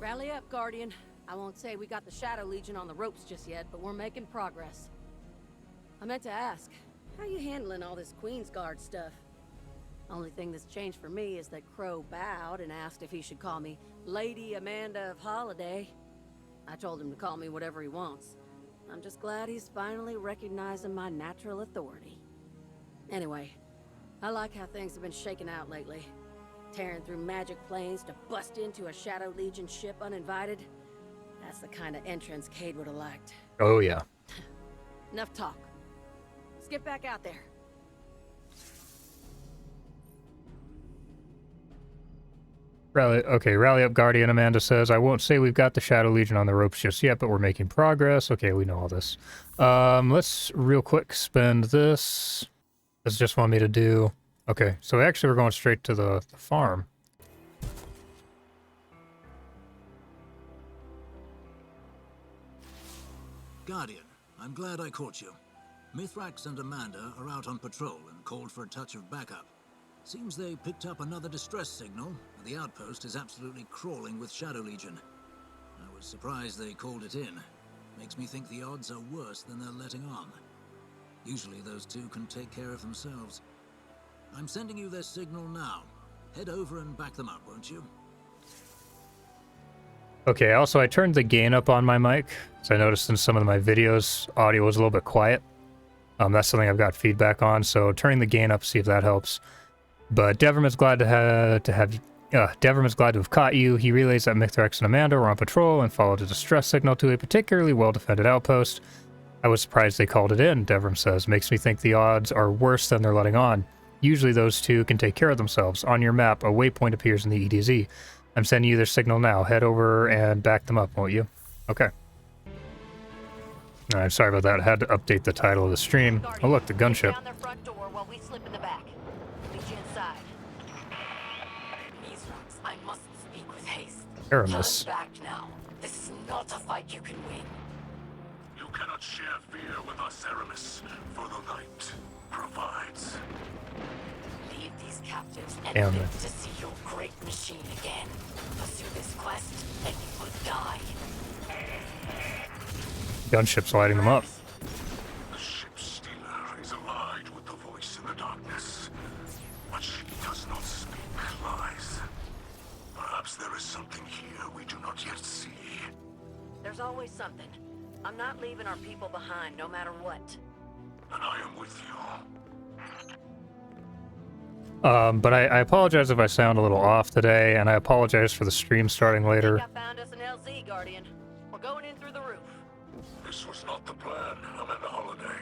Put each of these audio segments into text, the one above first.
Rally up, Guardian. I won't say we got the Shadow Legion on the ropes just yet, but we're making progress. I meant to ask, how you handling all this Queen's Guard stuff? Only thing that's changed for me is that Crow bowed and asked if he should call me Lady Amanda of Holiday. I told him to call me whatever he wants. I'm just glad he's finally recognizing my natural authority. Anyway, I like how things have been shaking out lately. Tearing through magic planes to bust into a Shadow Legion ship uninvited. That's the kind of entrance Cade would have liked. Oh, yeah. Enough talk. Let's get back out there. Rally up, Guardian, Amanda says. I won't say we've got the Shadow Legion on the ropes just yet, but we're making progress. Okay, we know all this. Let's real quick spend this. This just want me to do... Okay, so actually we're going straight to the farm. Guardian, I'm glad I caught you. Mithrax and Amanda are out on patrol and called for a touch of backup. Seems they picked up another distress signal, and the outpost is absolutely crawling with Shadow Legion. I was surprised they called it in. Makes me think the odds are worse than they're letting on. Usually those two can take care of themselves. I'm sending you their signal now. Head over and back them up, won't you? Okay, also I turned the gain up on my mic, so I noticed in some of my videos audio was a little bit quiet. That's something I've got feedback on, so turning the gain up, see if that helps. But Devrim is glad Devrim is glad to have caught you. He relays that Mithrax and Amanda were on patrol and followed a distress signal to a particularly well-defended outpost. I was surprised they called it in, Devrim says. Makes me think the odds are worse than they're letting on. Usually those two can take care of themselves. On your map, a waypoint appears in the EDZ. I'm sending you their signal now. Head over and back them up, won't you? Okay. Alright, sorry about that. I had to update the title of the stream. Oh look, the gunship. Down their front door while we slip in the back. Meet you inside. I mustn't speak with haste. Aramis. Turn back now. This is not a fight you can win. You cannot share fear with us, Aramis, for the night provides. Leave these captives and Damn live it. to see your great machine again. Pursue this quest and you will die. Gunship's lighting them up. The ship stealer is allied with the voice in the darkness, but she does not speak lies. Perhaps there is something here we do not yet see. There's always something. I'm not leaving our people behind, no matter what. And I am with you. But I apologize if I sound a little off today, and I apologize for the stream starting later. I found us an LZ, Guardian. We're going in through the roof. This was not the plan, Amanda Holiday.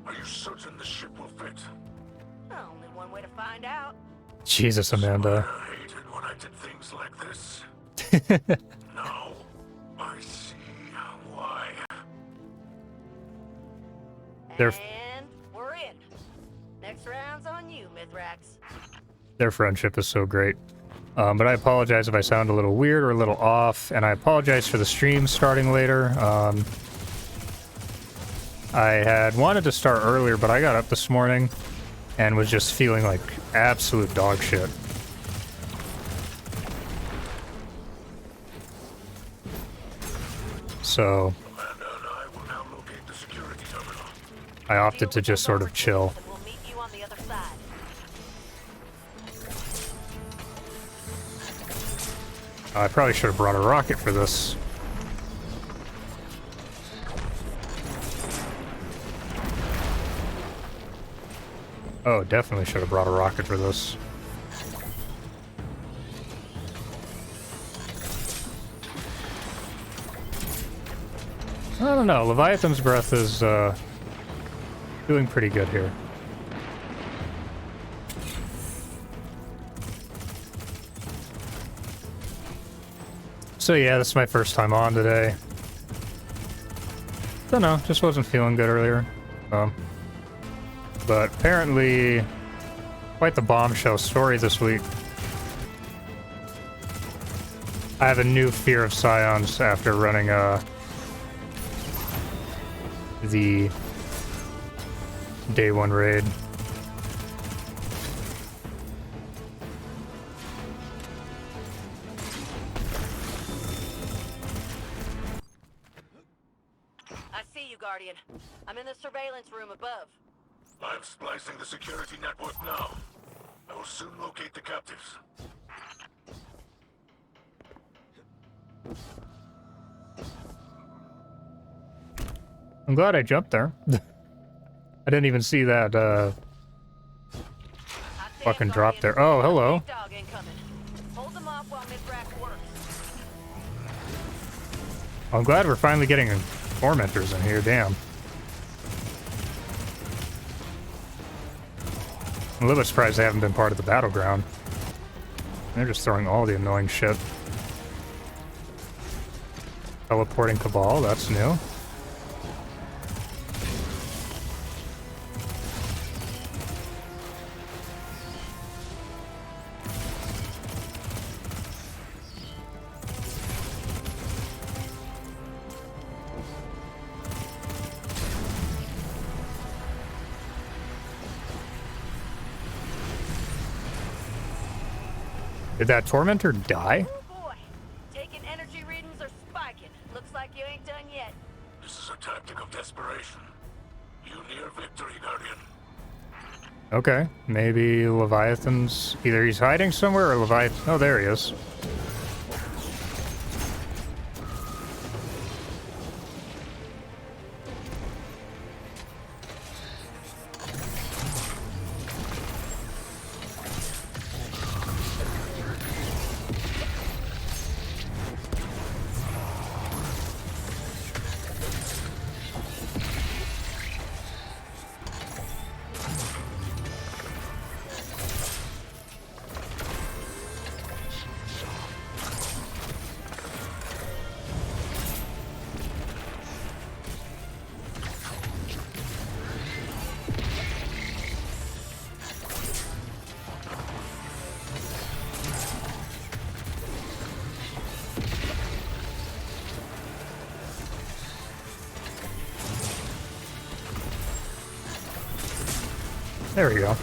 Are you certain the ship will fit? Only one way to find out. Jesus, Amanda. I hated when I did things like this. Now, I see why. They're- And we're in. Next round's on you, Mithrax. Their friendship is so great. But I apologize if I sound a little weird or a little off, and I apologize for the stream starting later. I had wanted to start earlier, but I got up this morning and was just feeling like absolute dog shit. So Amanda and I will now locate the security terminal. I opted to just sort of chill. We'll meet you on the other side. I probably should have brought a rocket for this. Oh, definitely should have brought a rocket for this. I don't know, Leviathan's Breath is doing pretty good here. So yeah, this is my first time on today. Don't know, just wasn't feeling good earlier. But apparently, quite the bombshell story this week. I have a new fear of Scions after running the day one raid. see you, Guardian. I'm in the surveillance room above. I'm splicing the security network now. I will soon locate the captives. I'm glad I jumped there. I didn't even see that fucking drop there. Oh, hello. Dog incoming. Hold them off while Mithrax works. I'm glad we're finally getting tormentors in here, damn. I'm a little bit surprised they haven't been part of the battleground. They're just throwing all the annoying shit. Teleporting Cabal, that's new. Did that tormentor die? Oh boy. Taking energy readings are spiking. Looks like you ain't done yet. This is a tactic of desperation. You near victory, Guardian. Okay, maybe Leviathan's... Either he's hiding somewhere or Leviathan... Oh, there he is. There we go.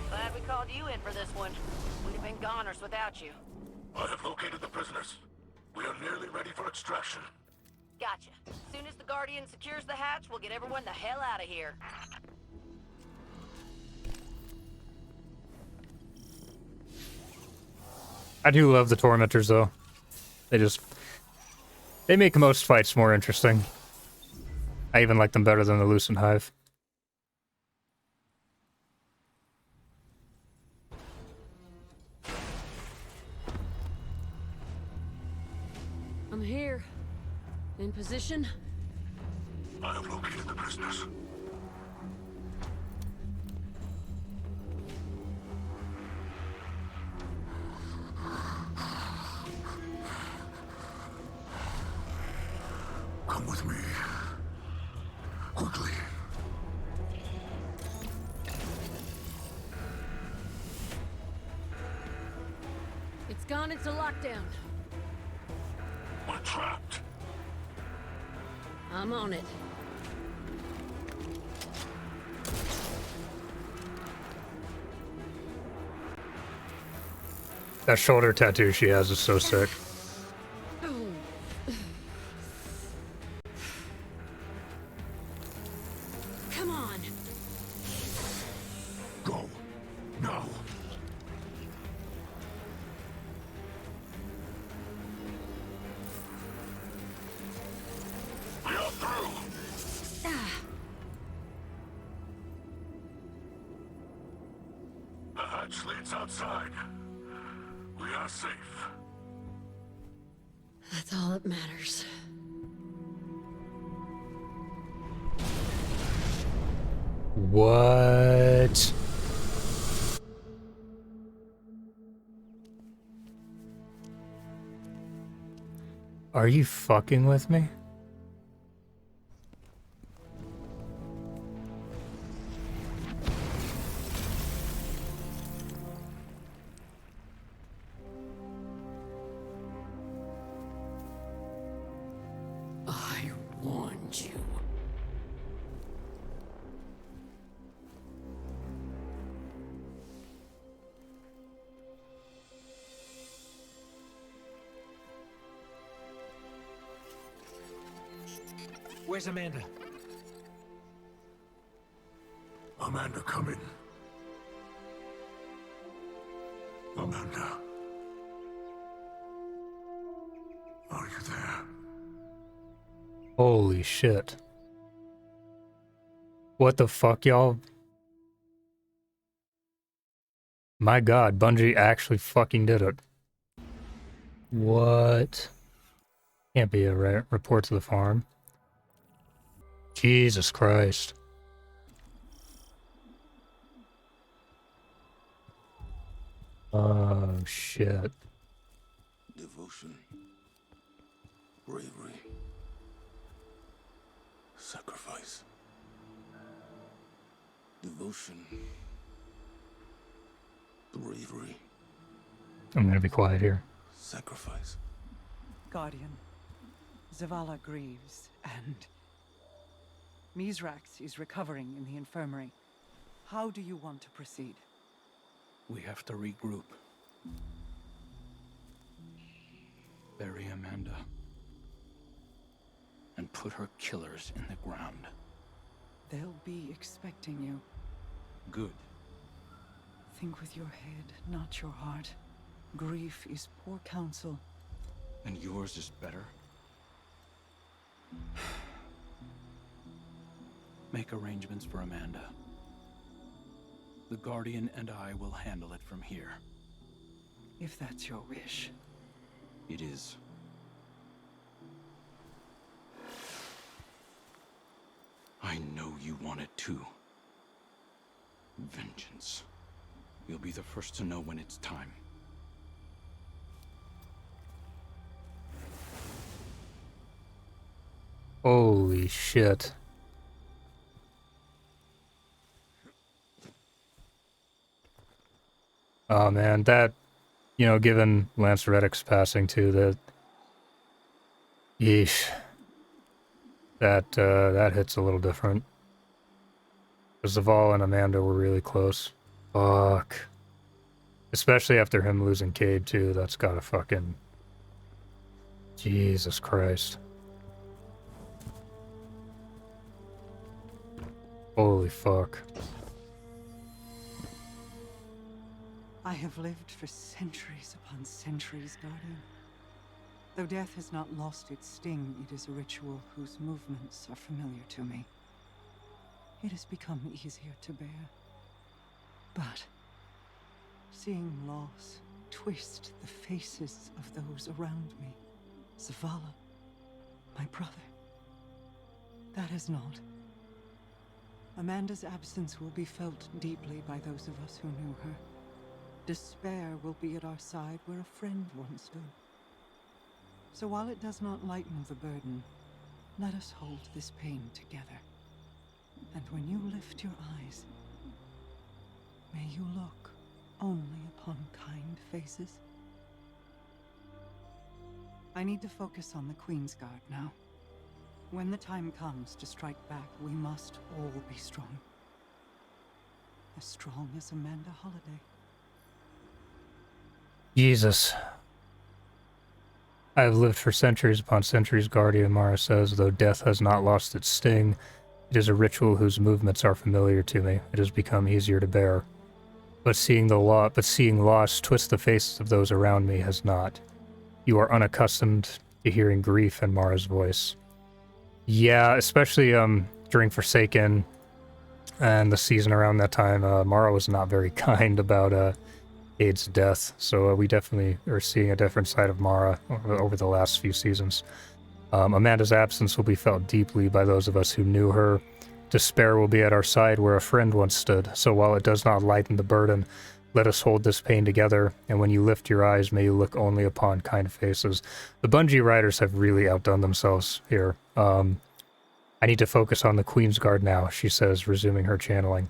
Glad we called you in for this one. We'd have been goners without you. I have located the prisoners. We are nearly ready for extraction. Gotcha. Soon as the Guardian secures the hatch, we'll get everyone the hell out of here. I do love the Tormentors, though. They make most fights more interesting. I even like them better than the Lucent Hive. I'm here. In position. I have located the prisoners. Come with me. Quickly. It's gone into lockdown. We're trapped. I'm on it. That shoulder tattoo she has is so sick. Come on. Go. Now. We are through. The hatch leads outside. We are safe. That's all that matters. What? Are you fucking with me? I warned you. Where's Amanda? Amanda, come in. Amanda. Are you there? Holy shit. What the fuck, y'all? My god, Bungie actually fucking did it. What? Can't be a report to the farm. Jesus Christ. Oh, shit. Devotion. Bravery. Sacrifice. Devotion. Bravery. I'm gonna be quiet here. Sacrifice. Guardian, Zavala grieves, and Mithrax is recovering in the infirmary. How do you want to proceed? We have to regroup. Bury Amanda. And put her killers in the ground. They'll be expecting you. Good. Think with your head, not your heart. Grief is poor counsel. And yours is better? Make arrangements for Amanda. The Guardian and I will handle it from here. If that's your wish. It is. I know you want it too. Vengeance. You'll be the first to know when it's time. Holy shit. Oh man, that, you know, given Lance Reddick's passing too, that, yeesh, that hits a little different. Because Zavala and Amanda were really close. Fuck. Especially after him losing Cade too, that's gotta fucking, Jesus Christ. Holy fuck. I have lived for centuries upon centuries, Guardian. Though death has not lost its sting, it is a ritual whose movements are familiar to me. It has become easier to bear. But seeing loss twist the faces of those around me, Zavala, my brother, that is not. Amanda's absence will be felt deeply by those of us who knew her. Despair will be at our side where a friend once stood. So while it does not lighten the burden, let us hold this pain together. And when you lift your eyes, may you look only upon kind faces. I need to focus on the Queen's Guard now. When the time comes to strike back, we must all be strong. As strong as Amanda Holiday. Jesus. I have lived for centuries upon centuries, Guardian, Mara says, though death has not lost its sting. It is a ritual whose movements are familiar to me. It has become easier to bear. But seeing loss twist the faces of those around me has not. You are unaccustomed to hearing grief in Mara's voice. Yeah, especially during Forsaken and the season around that time, Mara was not very kind about Cade's death, so we definitely are seeing a different side of Mara over the last few seasons. Amanda's absence will be felt deeply by those of us who knew her. Despair will be at our side where a friend once stood, so while it does not lighten the burden, let us hold this pain together, and when you lift your eyes, may you look only upon kind faces. The Bungie writers have really outdone themselves here. I need to focus on the Queen's Guard now, she says, resuming her channeling.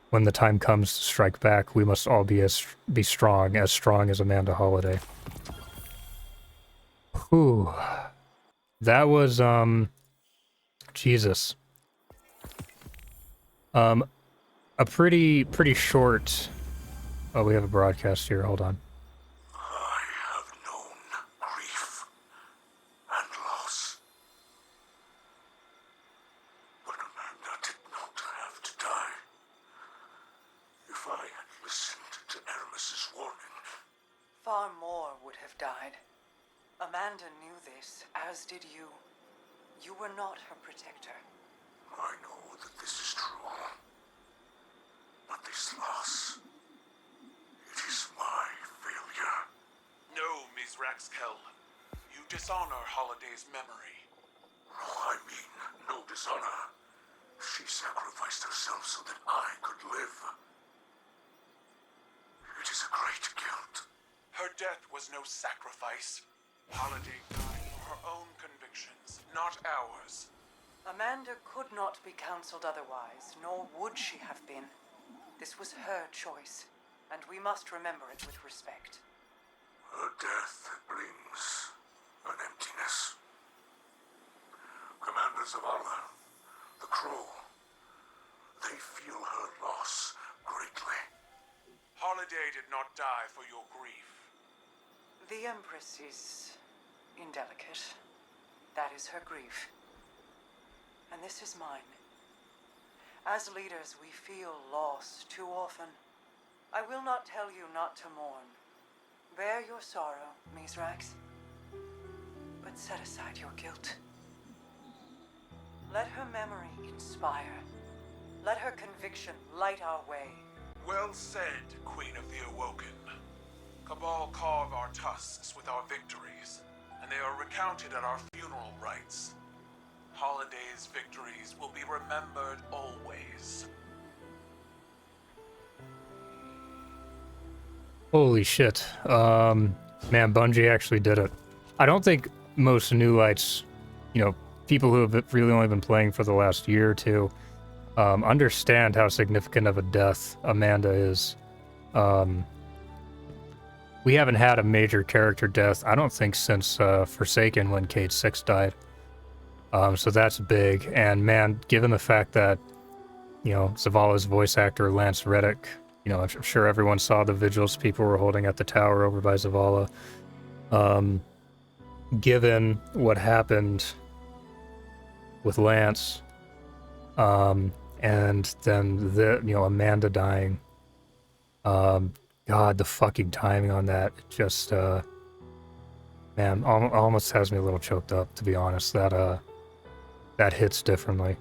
When the time comes to strike back, we must all be strong as Amanda Holiday. Whew. That was, Jesus. A pretty short... Oh, we have a broadcast here, hold on. I have known grief and loss. Princess's warning. Far more would have died. Amanda knew this, as did you. You were not her protector. I know that this is true. But this loss, it is my failure. No, Ms. Raxkel. You dishonor Holiday's memory. No, I mean no dishonor. She sacrificed herself so that I could live. It is a great guilt. Her death was no sacrifice. Holiday died for her own convictions, not ours. Amanda could not be counseled otherwise, nor would she have been. This was her choice, and we must remember it with respect. Her death brings an emptiness. Commander Zavala, the Crow, they feel her loss greatly. Holiday did not die for your grief. The Empress is indelicate. That is her grief. And this is mine. As leaders, we feel loss too often. I will not tell you not to mourn. Bear your sorrow, Mizrax. But set aside your guilt. Let her memory inspire. Let her conviction light our way. Well said, Queen of the Awoken. Cabal carve our tusks with our victories, and they are recounted at our funeral rites. Holiday's victories will be remembered always. Holy shit. Man, Bungie actually did it. I don't think most new lights, people who have really only been playing for the last year or two, understand how significant of a death Amanda is. We haven't had a major character death, I don't think, since Forsaken when Cade 6 died. So that's big. And man, given the fact that, Zavala's voice actor, Lance Reddick, I'm sure everyone saw the vigils people were holding at the tower over by Zavala. Given what happened with Lance, and then, Amanda dying, God, the fucking timing on that, just, man, almost has me a little choked up, to be honest. That hits differently.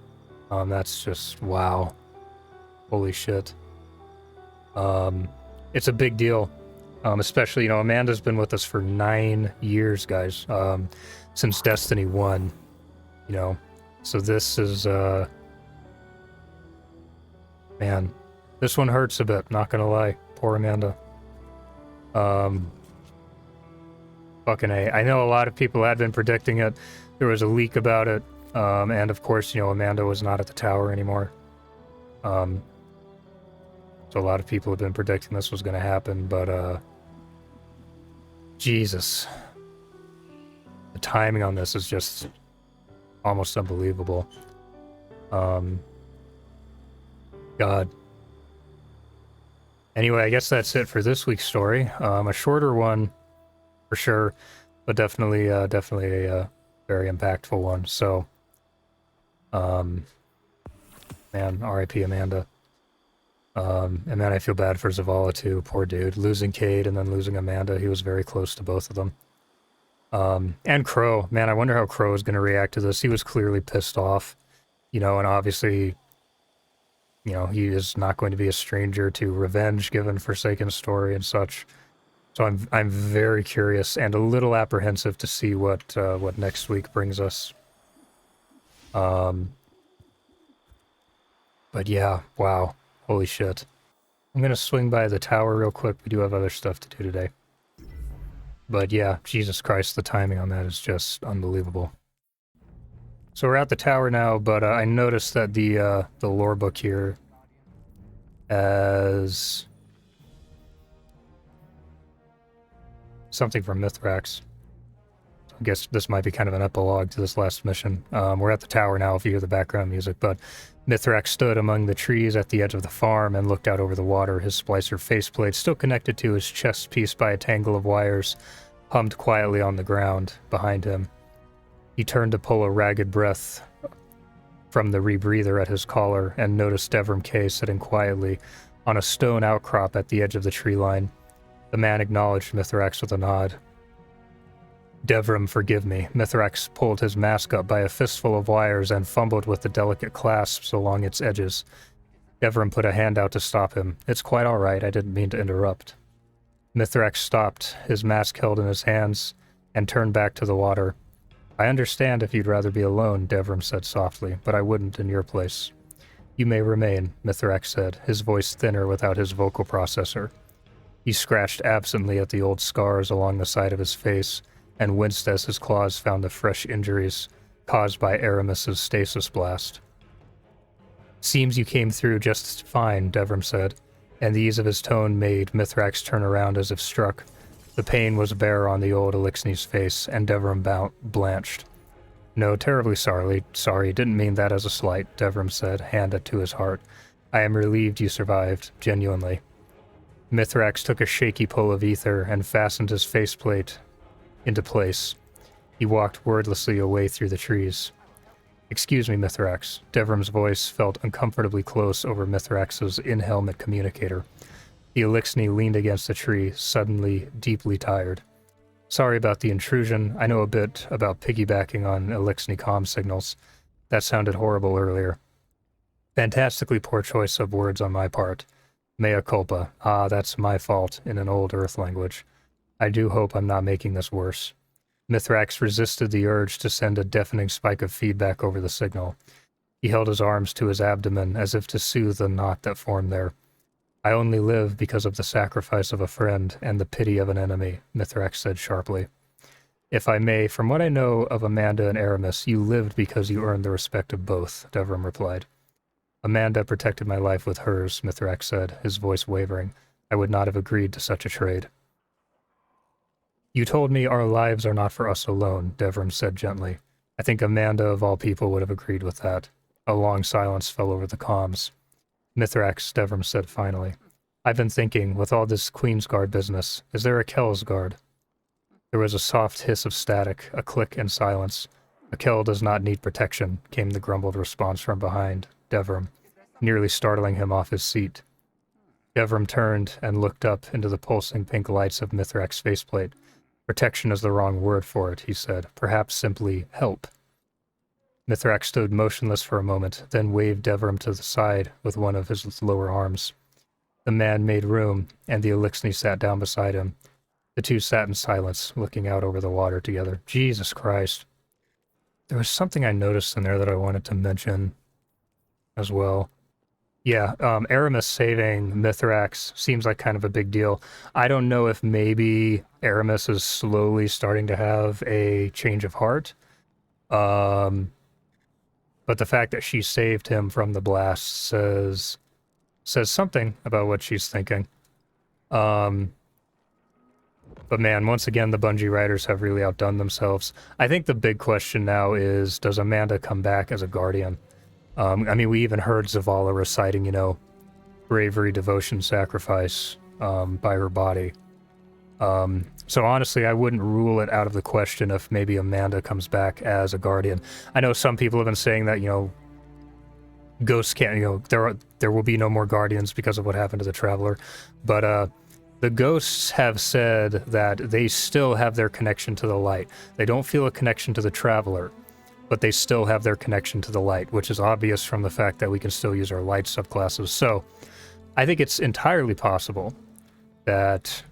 That's just, wow. Holy shit. It's a big deal. Especially, Amanda's been with us for 9 years, guys. Since Destiny 1, So this is, man, this one hurts a bit, not gonna lie. Poor Amanda. Fucking A. I know a lot of people had been predicting it. There was a leak about it. And of course, Amanda was not at the tower anymore. So a lot of people have been predicting this was gonna happen, but, Jesus. The timing on this is just almost unbelievable. God. Anyway, I guess that's it for this week's story. A shorter one, for sure, but definitely a very impactful one. So, man, R.I.P. Amanda. And then I feel bad for Zavala too. Poor dude, losing Cade and then losing Amanda. He was very close to both of them. And Crow, man, I wonder how Crow is going to react to this. He was clearly pissed off, and obviously, he is not going to be a stranger to revenge given Forsaken's story and such. So I'm very curious and a little apprehensive to see what next week brings us. But yeah, wow, holy shit. I'm gonna swing by the tower real quick. We do have other stuff to do today. But yeah, Jesus Christ, the timing on that is just unbelievable. So we're at the tower now, but I noticed that the lore book here has something from Mithrax. I guess this might be kind of an epilogue to this last mission. We're at the tower now, if you hear the background music, but Mithrax stood among the trees at the edge of the farm and looked out over the water, his splicer faceplate still connected to his chest piece by a tangle of wires, hummed quietly on the ground behind him. He turned to pull a ragged breath from the rebreather at his collar and noticed Devram K sitting quietly on a stone outcrop at the edge of the tree line. The man acknowledged Mithrax with a nod. Devrim, forgive me. Mithrax pulled his mask up by a fistful of wires and fumbled with the delicate clasps along its edges. Devrim put a hand out to stop him. It's quite all right, I didn't mean to interrupt. Mithrax stopped, his mask held in his hands, and turned back to the water. I understand if you'd rather be alone, Devrim said softly, but I wouldn't in your place. You may remain, Mithrax said, his voice thinner without his vocal processor. He scratched absently at the old scars along the side of his face, and winced as his claws found the fresh injuries caused by Aramis's stasis blast. Seems you came through just fine, Devrim said, and the ease of his tone made Mithrax turn around as if struck. The pain was bare on the old Elixni's face, and Devrim blanched. No, terribly sorry, didn't mean that as a slight, Devrim said, hand to his heart. I am relieved you survived, genuinely. Mithrax took a shaky pull of ether and fastened his faceplate into place. He walked wordlessly away through the trees. Excuse me, Mithrax. Devrim's voice felt uncomfortably close over Mithrax's in-helmet communicator. The Elixni leaned against a tree, suddenly deeply tired. Sorry about the intrusion. I know a bit about piggybacking on Elixni comm signals. That sounded horrible earlier. Fantastically poor choice of words on my part. Mea culpa. Ah, that's my fault, in an old Earth language. I do hope I'm not making this worse. Mithrax resisted the urge to send a deafening spike of feedback over the signal. He held his arms to his abdomen as if to soothe the knot that formed there. I only live because of the sacrifice of a friend and the pity of an enemy, Mithrax said sharply. If I may, from what I know of Amanda and Aramis, you lived because you earned the respect of both, Devrim replied. Amanda protected my life with hers, Mithrax said, his voice wavering. I would not have agreed to such a trade. You told me our lives are not for us alone, Devrim said gently. I think Amanda, of all people, would have agreed with that. A long silence fell over the comms. Mithrax, Devrim said finally. I've been thinking, with all this Queensguard business, is there a Kelsguard? There was a soft hiss of static, a click and silence. A Kel does not need protection, came the grumbled response from behind Devrim, nearly startling him off his seat. Devrim turned and looked up into the pulsing pink lights of Mithrax's faceplate. Protection is the wrong word for it, he said. Perhaps simply help. Mithrax stood motionless for a moment, then waved Devrim to the side with one of his lower arms. The man made room, and the Elixni sat down beside him. The two sat in silence, looking out over the water together. Jesus Christ. There was something I noticed in there that I wanted to mention as well. Yeah, Aramis saving Mithrax seems like kind of a big deal. I don't know if maybe Aramis is slowly starting to have a change of heart. But the fact that she saved him from the blast says something about what she's thinking. But man, once again, the Bungie writers have really outdone themselves. I think the big question now is, does Amanda come back as a Guardian? I mean, we even heard Zavala reciting, bravery, devotion, sacrifice by her body. So honestly, I wouldn't rule it out of the question if maybe Amanda comes back as a Guardian. I know some people have been saying that, ghosts can't, there will be no more Guardians because of what happened to the Traveler. But the ghosts have said that they still have their connection to the light. They don't feel a connection to the Traveler, but they still have their connection to the light, which is obvious from the fact that we can still use our light subclasses. So I think it's entirely possible that,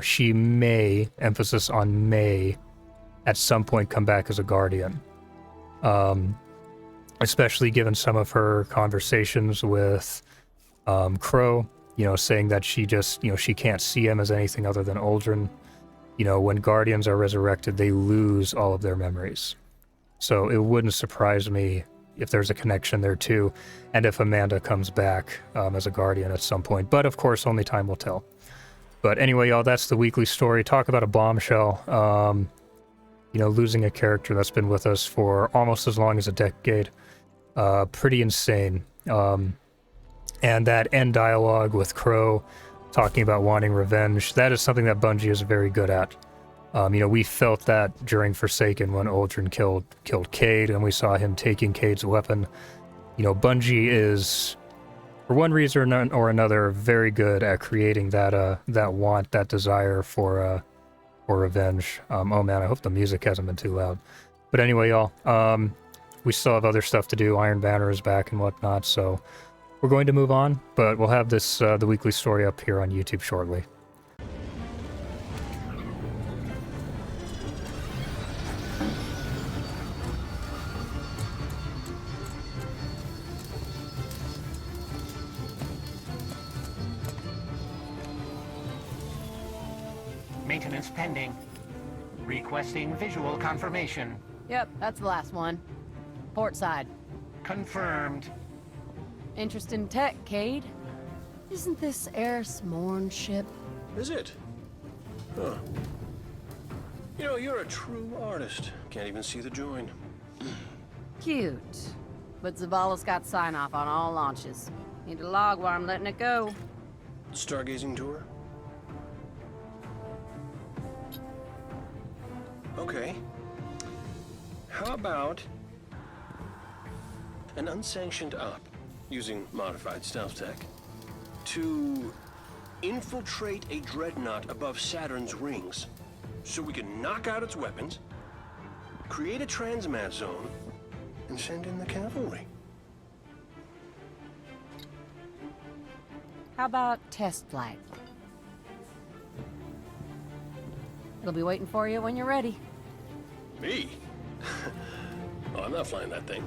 she may, emphasis on may, at some point come back as a Guardian. Especially given some of her conversations with Crow, saying that she just, she can't see him as anything other than Uldren. When Guardians are resurrected, they lose all of their memories. So it wouldn't surprise me if there's a connection there too, and if Amanda comes back as a Guardian at some point. But of course, only time will tell. But anyway, y'all, that's the weekly story. Talk about a bombshell. Losing a character that's been with us for almost as long as a decade. Pretty insane. And that end dialogue with Crow talking about wanting revenge, that is something that Bungie is very good at. We felt that during Forsaken when Uldren killed Cade, and we saw him taking Cade's weapon. Bungie is for one reason or another, very good at creating that want, that desire for revenge. Oh man, I hope the music hasn't been too loud. But anyway, y'all, we still have other stuff to do. Iron Banner is back and whatnot, so we're going to move on. But we'll have this the weekly story up here on YouTube shortly. Maintenance pending. Requesting visual confirmation. Yep, that's the last one. Port side. Confirmed. Interest in tech, Cade? Isn't this Eris Morn ship? Is it? Huh. You know, you're a true artist. Can't even see the join. Cute. But Zavala's got sign-off on all launches. Need a log while I'm letting it go. Stargazing tour? Okay. How about an unsanctioned op using modified stealth tech to infiltrate a dreadnought above Saturn's rings so we can knock out its weapons, create a transmat zone, and send in the cavalry? How about test flight? It'll be waiting for you when you're ready. Me? Oh, I'm not flying that thing.